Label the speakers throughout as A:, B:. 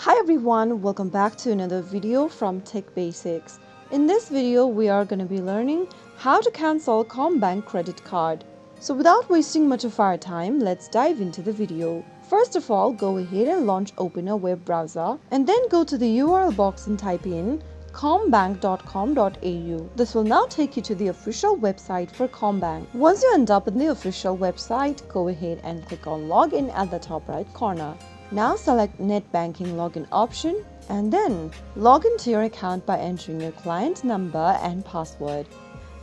A: Hi everyone, welcome back to another video from Tech Basics. In this video, we are going to be learning how to cancel CommBank credit card. So without wasting much of our time, let's dive into the video. First of all, go ahead and open a web browser and then go to the URL box and type in commbank.com.au. This will now take you to the official website for CommBank. Once you end up in the official website, go ahead and click on Login at the top right corner. Now select Net Banking Login option and then log into your account by entering your client number and password.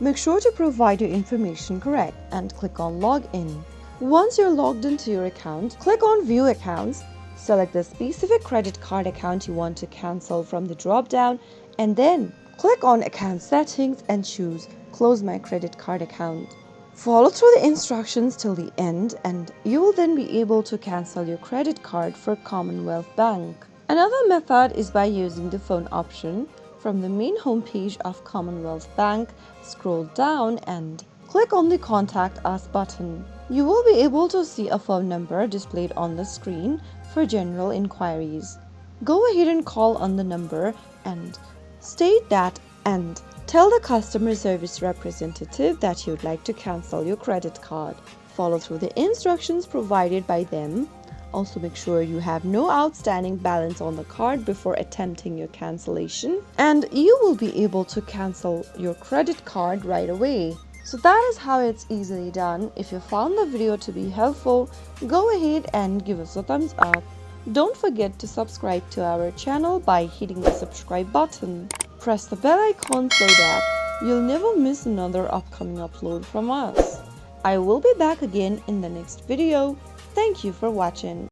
A: Make sure to provide your information correct and click on Login. Once you're logged into your account, click on View Accounts, select the specific credit card account you want to cancel from the drop-down and then click on Account Settings and choose Close My Credit Card Account. Follow through the instructions till the end and you will then be able to cancel your credit card for Commonwealth Bank. Another method is by using the phone option. From the main homepage of Commonwealth Bank, scroll down and click on the Contact Us button. You will be able to see a phone number displayed on the screen for general inquiries. Go ahead and call on the number and state that and tell the customer service representative that you'd like to cancel your credit card. Follow through the instructions provided by them. Also make sure you have no outstanding balance on the card before attempting your cancellation, and you will be able to cancel your credit card right away. So that is how it's easily done. If you found the video to be helpful, go ahead and give us a thumbs up. Don't forget to subscribe to our channel by hitting the subscribe button. Press the bell icon so that you'll never miss another upcoming upload from us. I will be back again in the next video. Thank you for watching.